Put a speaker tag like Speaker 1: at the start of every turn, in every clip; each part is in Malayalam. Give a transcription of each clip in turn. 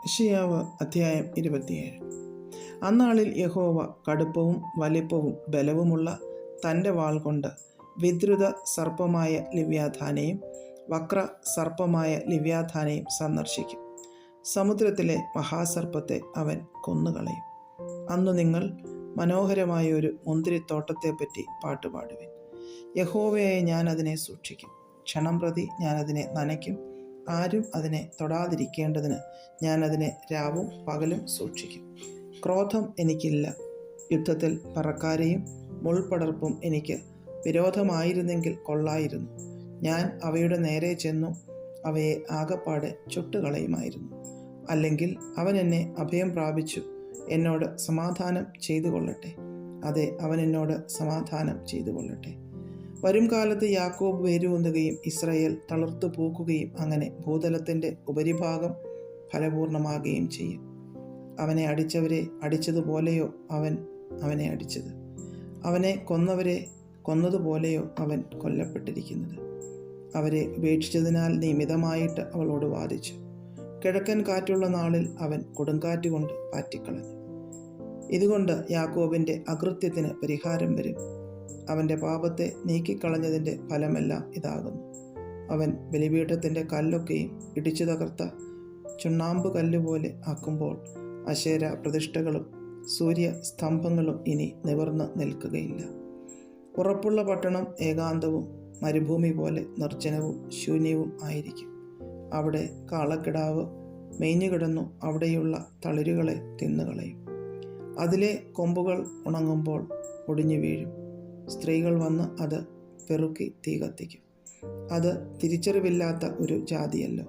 Speaker 1: യെശയ്യാവ് അധ്യായം 27. അന്നാളിൽ യഹോവ കടുപ്പവും വലിപ്പവും ബലവുമുള്ള തൻ്റെ വാൾ കൊണ്ട് വിദ്രുത സർപ്പമായ ലിവ്യാഥാനെയും വക്ര സർപ്പമായ ലിവ്യാഥാനെയും സന്ദർശിക്കും. സമുദ്രത്തിലെ മഹാസർപ്പത്തെ അവൻ കൊന്നുകളയും. അന്നു നിങ്ങൾ മനോഹരമായ ഒരു മുന്തിരിത്തോട്ടത്തെപ്പറ്റി പാട്ടുപാടുവിൻ. യഹോവയായ ഞാൻ അതിനെ സൂക്ഷിക്കും, ക്ഷണം പ്രതി ഞാൻ അതിനെ നനയ്ക്കും. ആരും അതിനെ തൊടാതിരിക്കേണ്ടതിന് ഞാൻ അതിനെ രാവും പകലും സൂക്ഷിക്കും. ക്രോധം എനിക്കില്ല, യുദ്ധത്തിൽ പറക്കാരെയും മുൾപടർപ്പും എനിക്ക് വിരോധമായിരുന്നെങ്കിൽ കൊള്ളായിരുന്നു. ഞാൻ അവയുടെ നേരെ ചെന്നു അവയെ ആകപ്പാടെ ചുട്ടുകളയുമായിരുന്നു. അല്ലെങ്കിൽ അവൻ എന്നെ അഭയം പ്രാപിച്ചു എന്നോട് സമാധാനം ചെയ്തു കൊള്ളട്ടെ. അതെ, അവൻ എന്നോട് സമാധാനം ചെയ്തു കൊള്ളട്ടെ. വരും കാലത്ത് യാക്കോബ് വേരൂന്നുകയും ഇസ്രായേൽ തളിർത്തു പൂക്കുകയും അങ്ങനെ ഭൂതലത്തിൻ്റെ ഉപരിഭാഗം ഫലപൂർണമാകുകയും ചെയ്യും. അവനെ അടിച്ചവരെ അടിച്ചതുപോലെയോ അവനെ അടിച്ചത്? അവനെ കൊന്നവരെ കൊന്നതുപോലെയോ അവൻ കൊല്ലപ്പെട്ടിരിക്കുന്നത്? അവരെ ഉപേക്ഷിച്ചതിനാൽ നീ മിതമായിട്ട് അവളോട് വാദിച്ചു. കിഴക്കൻ കാറ്റുള്ള നാളിൽ അവൻ കൊടുങ്കാറ്റ് കൊണ്ട് പാറ്റിക്കളഞ്ഞു. ഇതുകൊണ്ട് യാക്കോബിൻ്റെ അകൃത്യത്തിന് പരിഹാരം വരും. അവൻ്റെ പാപത്തെ നീക്കിക്കളഞ്ഞതിൻ്റെ ഫലമെല്ലാം ഇതാകുന്നു. അവൻ ബലിപീഠത്തിൻ്റെ കല്ലൊക്കെയും ഇടിച്ചു തകർത്ത ചുണ്ണാമ്പ് കല്ലുപോലെ ആക്കുമ്പോൾ അശേര പ്രതിഷ്ഠകളും സൂര്യ സ്തംഭങ്ങളും ഇനി നിവർന്ന് നിൽക്കുകയില്ല. ഉറപ്പുള്ള പട്ടണം ഏകാന്തവും മരുഭൂമി പോലെ നിർജ്ജനവും ശൂന്യവും ആയിരിക്കും. അവിടെ കാളക്കിടാവ് മേഞ്ഞുകിടന്നു അവിടെയുള്ള തളിരുകളെ തിന്നുകളയും. അതിലെ കൊമ്പുകൾ ഉണങ്ങുമ്പോൾ ഒടിഞ്ഞു വീഴും. സ്ത്രീകൾ വന്ന് അത് പെറുക്കി തീ കത്തിക്കും. അത് തിരിച്ചറിവില്ലാത്ത ഒരു ജാതിയല്ലോ.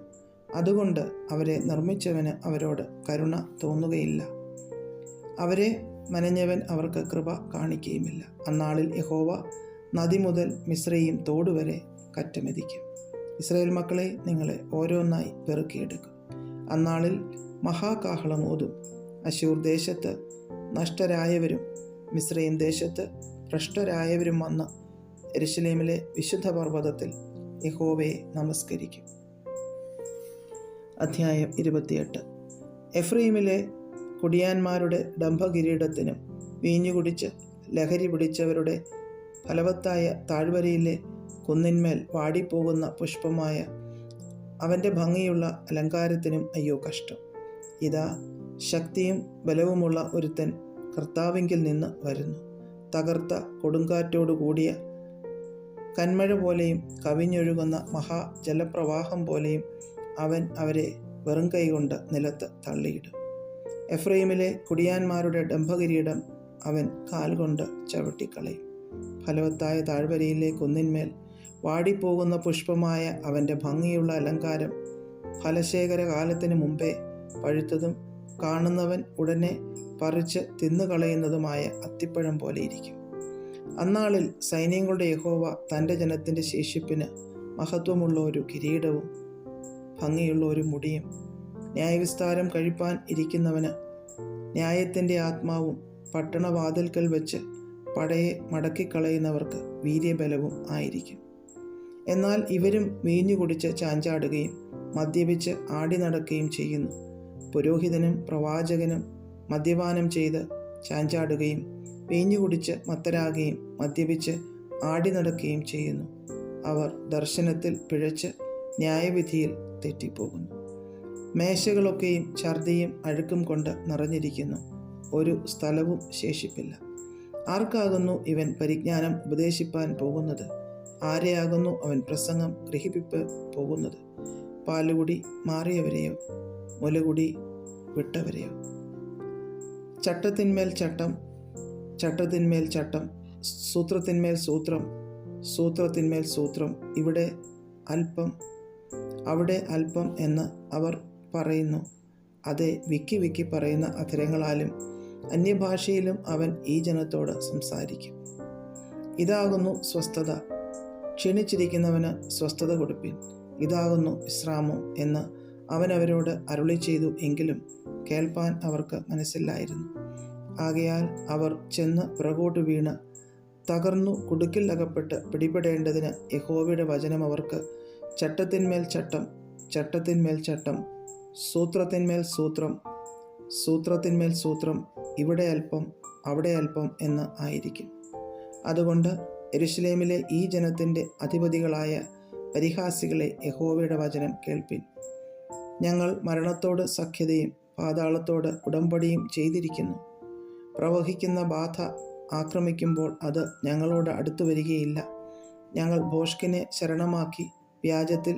Speaker 1: അതുകൊണ്ട് അവരെ നിർമ്മിച്ചവന് അവരോട് കരുണ തോന്നുകയില്ല. അവരെ മനഞ്ഞവൻ അവർക്ക് കൃപ കാണിക്കുകയുമില്ല. അന്നാളിൽ യഹോവ നദി മുതൽ മിസ്രയീം തോട് വരെ കറ്റമെതിക്കും. ഇസ്രായേൽ മക്കളെ, നിങ്ങളെ ഓരോന്നായി പെറുക്കിയെടുക്കും. അന്നാളിൽ മഹാകാഹളമോതും. അശൂർ ദേശത്ത് നഷ്ടരായവരും മിസ്രയീം ദേശത്ത് ഭ്രഷ്ടരായവരും വന്ന് യെരൂശലേമിലെ വിശുദ്ധ പർവ്വതത്തിൽ യഹോവയെ നമസ്കരിക്കും. അധ്യായം 28. എഫ്രയീമിലെ കുടിയാന്മാരുടെ ഡംഭകിരീടത്തിനും വീഞ്ഞുകുടിച്ച് ലഹരി പിടിച്ചവരുടെ ഫലവത്തായ താഴ്വരയിലെ കുന്നിന്മേൽ വാടിപ്പോകുന്ന പുഷ്പമായ അവൻ്റെ ഭംഗിയുള്ള അലങ്കാരത്തിനും അയ്യോ കഷ്ടം. ഇതാ, ശക്തിയും ബലവുമുള്ള ഒരുത്തൻ കർത്താവിങ്കിൽ നിന്ന് വരുന്നു. തകർത്ത കൊടുങ്കാറ്റോടു കൂടിയ കന്മഴ പോലെയും കവിഞ്ഞൊഴുകുന്ന മഹാജലപ്രവാഹം പോലെയും അവൻ അവരെ വെറും കൈകൊണ്ട് നിലത്ത് തള്ളിയിടും. എഫ്രയീമിലെ കുടിയാന്മാരുടെ ഡംഭകിരീടം അവൻ കാൽകൊണ്ട് ചവിട്ടിക്കളയും. ഫലവത്തായ താഴ്വരയിലെ കുന്നിന്മേൽ വാടിപ്പോകുന്ന പുഷ്പമായ അവൻ്റെ ഭംഗിയുള്ള അലങ്കാരം ഫലശേഖര കാലത്തിന് മുമ്പേ പഴുത്തതും കാണുന്നവൻ ഉടനെ പറിച്ച് തിന്നുകളയുന്നതുമായ അത്തിപ്പഴം പോലെ ഇരിക്കും. അന്നാളിൽ സൈന്യങ്ങളുടെ യഹോവ തൻ്റെ ജനത്തിൻ്റെ ശേഷിപ്പിന് മഹത്വമുള്ള ഒരു കിരീടവും ഭംഗിയുള്ള ഒരു മുടിയും, ന്യായവിസ്താരം കഴിപ്പാൻ ഇരിക്കുന്നവന് ന്യായത്തിൻ്റെ ആത്മാവും, പട്ടണവാതിൽക്കൽ വെച്ച് പടയെ മടക്കിക്കളയുന്നവർക്ക് വീര്യബലവും ആയിരിക്കും. എന്നാൽ ഇവരും വീഞ്ഞു കുടിച്ച് ചാഞ്ചാടുകയും മദ്യപിച്ച് ആടി നടക്കുകയും ചെയ്യുന്നു. പുരോഹിതനും പ്രവാചകനും മദ്യപാനം ചെയ്ത് ചാഞ്ചാടുകയും വീഞ്ഞു കുടിച്ച് മത്തരാകുകയും മദ്യപിച്ച് ആടി നടക്കുകയും ചെയ്യുന്നു. അവർ ദർശനത്തിൽ പിഴച്ച് ന്യായവിധിയിൽ തെറ്റിപ്പോകുന്നു. മേശകളൊക്കെയും ഛർദിയും അഴുക്കും കൊണ്ട് നിറഞ്ഞിരിക്കുന്നു. ഒരു സ്ഥലവും ശേഷിപ്പില്ല. ആർക്കാകുന്നു ഇവൻ പരിജ്ഞാനം ഉപദേശിപ്പാൻ പോകുന്നത്? ആരെയാകുന്നു അവൻ പ്രസംഗം ഗ്രഹിപ്പിപ്പ് പോകുന്നത്? പാലുകുടി മാറിയവരെയോ മുലകുടി വിട്ടവരെയോ? ചട്ടത്തിന്മേൽ ചട്ടം, ചട്ടത്തിന്മേൽ ചട്ടം, സൂത്രത്തിന്മേൽ സൂത്രം, സൂത്രത്തിന്മേൽ സൂത്രം, ഇവിടെ അല്പം അവിടെ അല്പം എന്ന് അവർ പറയുന്നു. അതെ, വിക്കി വിക്കി പറയുന്ന അധരങ്ങളാലും അന്യഭാഷയിലും അവൻ ഈ ജനത്തോട് സംസാരിക്കും. ഇതാകുന്നു സ്വസ്ഥത, ക്ഷീണിച്ചിരിക്കുന്നവന് സ്വസ്ഥത കൊടുപ്പിൻ. ഇതാകുന്നു വിശ്രാമം എന്ന് അവൻ അവരോട് അരുളി ചെയ്തു. എങ്കിലും കേൾപ്പാൻ അവർക്ക് മനസ്സില്ലായിരുന്നു. ആകയാൽ അവർ ചെന്ന് പുറകോട്ട് വീണ് തകർന്നു കുടുക്കിൽ അകപ്പെട്ട് പിടിപെടേണ്ടതിന് യഹോവയുടെ വചനം അവർക്ക് ചട്ടത്തിന്മേൽ ചട്ടം, ചട്ടത്തിന്മേൽ ചട്ടം, സൂത്രത്തിന്മേൽ സൂത്രം, സൂത്രത്തിന്മേൽ സൂത്രം, ഇവിടെ അല്പം അവിടെ അല്പം എന്ന് ആയിരിക്കും. അതുകൊണ്ട് യെരൂശലേമിലെ ഈ ജനത്തിൻ്റെ അധിപതികളായ പരിഹാസികളെ, യഹോവയുടെ വചനം കേൾപ്പിൻ. ഞങ്ങൾ മരണത്തോട് സഖ്യതയും പാതാളത്തോട് ഉടമ്പടിയും ചെയ്തിരിക്കുന്നു. പ്രവഹിക്കുന്ന ബാധ ആക്രമിക്കുമ്പോൾ അത് ഞങ്ങളോട് അടുത്തു വരികയില്ല. ഞങ്ങൾ ഭോഷ്കിനെ ശരണമാക്കി വ്യാജത്തിൽ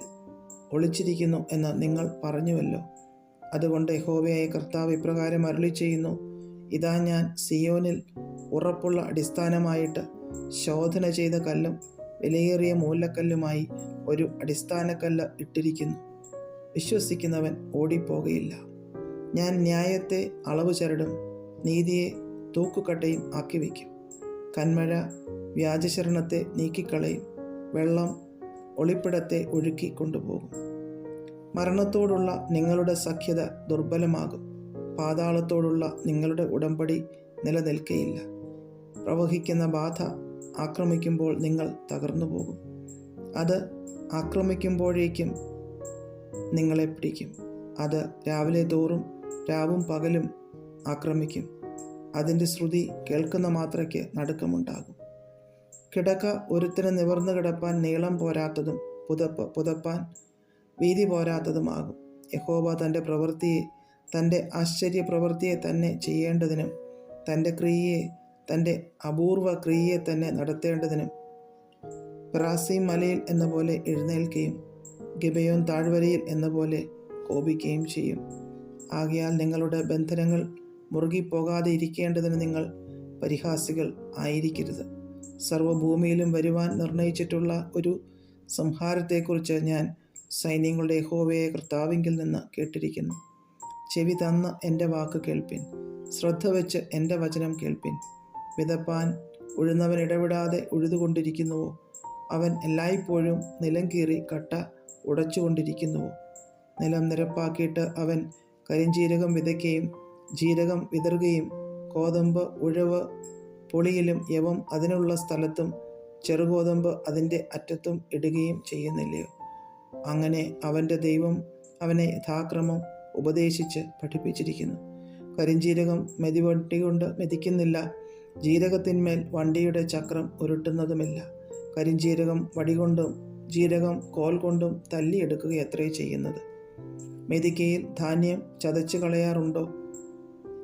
Speaker 1: ഒളിച്ചിരിക്കുന്നു എന്ന് നിങ്ങൾ പറഞ്ഞുവല്ലോ. അതുകൊണ്ട് യഹോവയായ കർത്താവ് ഇപ്രകാരം അരുളിച്ചെയ്യുന്നു: ഇതാ, ഞാൻ സിയോനിൽ ഉറപ്പുള്ള അടിസ്ഥാനമായിട്ട് ശോധന ചെയ്ത കല്ലും വിലയേറിയ മൂലക്കല്ലുമായി ഒരു അടിസ്ഥാനക്കല്ല് ഇട്ടിരിക്കുന്നു. വിശ്വസിക്കുന്നവൻ ഓടിപ്പോകയില്ല. ഞാൻ ന്യായത്തെ അളവ് ചരടും നീതിയെ തൂക്കുകട്ടയും ആക്കി വയ്ക്കും. കന്മഴ വ്യാജശരണത്തെ നീക്കിക്കളയും. വെള്ളം ഒളിപ്പിടത്തെ ഒഴുക്കി കൊണ്ടുപോകും. മരണത്തോടുള്ള നിങ്ങളുടെ സഖ്യത ദുർബലമാകും. പാതാളത്തോടുള്ള നിങ്ങളുടെ ഉടമ്പടി നിലനിൽക്കയില്ല. പ്രവഹിക്കുന്ന ബാധ ആക്രമിക്കുമ്പോൾ നിങ്ങൾ തകർന്നു പോകും. അത് ആക്രമിക്കുമ്പോഴേക്കും നിങ്ങളെ പിടിക്കും. അത് രാവിലെ തോറും രാവും പകലും ആക്രമിക്കും. അതിൻ്റെ ശ്രുതി കേൾക്കുന്ന മാത്രയ്ക്ക് നടുക്കമുണ്ടാകും. കിടക്ക ഒരുത്തിന് നിവർന്നു കിടപ്പാൻ നീളം പോരാത്തതും പുതപ്പാൻ വീതി പോരാത്തതുമാകും. യഹോവ തൻ്റെ പ്രവൃത്തിയെ, തൻ്റെ ആശ്ചര്യ പ്രവൃത്തിയെ തന്നെ ചെയ്യേണ്ടതിനും തൻ്റെ അപൂർവ ക്രിയയെ തന്നെ നടത്തേണ്ടതിനും പെറാസീം മലയിൽ എന്ന പോലെ എഴുന്നേൽക്കുകയും ഗിബെയോൻ താഴ്വരയിൽ എന്ന പോലെ കോപിക്കുകയും ചെയ്യും. ആകയാൽ നിങ്ങളുടെ ബന്ധനങ്ങൾ മുറുകിപ്പോകാതെ ഇരിക്കേണ്ടതിന് നിങ്ങൾ പരിഹാസികൾ ആയിരിക്കരുത്. സർവ്വഭൂമിയിലും വരുവാൻ നിർണയിച്ചിട്ടുള്ള ഒരു സംഹാരത്തെക്കുറിച്ച് ഞാൻ സൈന്യങ്ങളുടെ യഹോവയായ കർത്താവിങ്കിൽ നിന്ന് കേട്ടിരിക്കുന്നു. ചെവി തന്ന് എൻ്റെ വാക്ക് കേൾപ്പിൻ. ശ്രദ്ധ വെച്ച് എൻ്റെ വചനം കേൾപ്പിൻ. വിതപ്പാൻ ഉഴുന്നവൻ ഇടവിടാതെ ഉഴുതുകൊണ്ടിരിക്കുന്നുവോ? അവൻ എല്ലായ്പ്പോഴും നിലം കീറി കട്ട ഉടച്ചുകൊണ്ടിരിക്കുന്നുവോ? നിലം നിരപ്പാക്കിയിട്ട് അവൻ കരിഞ്ജീരകം വിതയ്ക്കുകയും ജീരകം വിതറുകയും കോതമ്പ് ഉഴവ് പൊളിയിലും യവം അതിനുള്ള സ്ഥലത്തും ചെറുകോതമ്പ് അതിൻ്റെ അറ്റത്തും ഇടുകയും ചെയ്യുന്നില്ലയോ? അങ്ങനെ അവൻ്റെ ദൈവം അവനെ യഥാക്രമം ഉപദേശിച്ച് പഠിപ്പിച്ചിരിക്കുന്നു. കരിഞ്ജീരകം മെതിവണ്ടി കൊണ്ട് മെതിക്കുന്നില്ല, ജീരകത്തിന്മേൽ വണ്ടിയുടെ ചക്രം ഉരുട്ടുന്നതുമില്ല. കരിഞ്ജീരകം വടികൊണ്ടും ജീരകം കോൽ കൊണ്ടും തല്ലിയെടുക്കുക എത്രേ ചെയ്യുന്നത്. മെതിക്കയിൽ ധാന്യം ചതച്ചു കളയാറുണ്ടോ?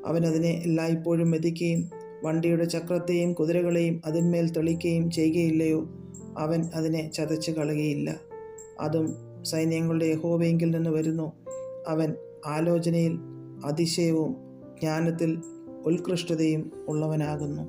Speaker 1: അവനതിനെ എല്ലായ്പ്പോഴും മെതിക്കുകയും വണ്ടിയുടെ ചക്രത്തെയും കുതിരകളെയും അതിന്മേൽ തെളിക്കുകയും ചെയ്യുകയില്ലയോ? അവൻ അതിനെ ചതച്ചു കളയുകയില്ല. അതും സൈന്യങ്ങളുടെ യഹോവയെങ്കിൽ നിന്ന് വരുന്നു. അവൻ ആലോചനയിൽ അതിശയവും ജ്ഞാനത്തിൽ ഉത്കൃഷ്ടതയും ഉള്ളവനാകുന്നു.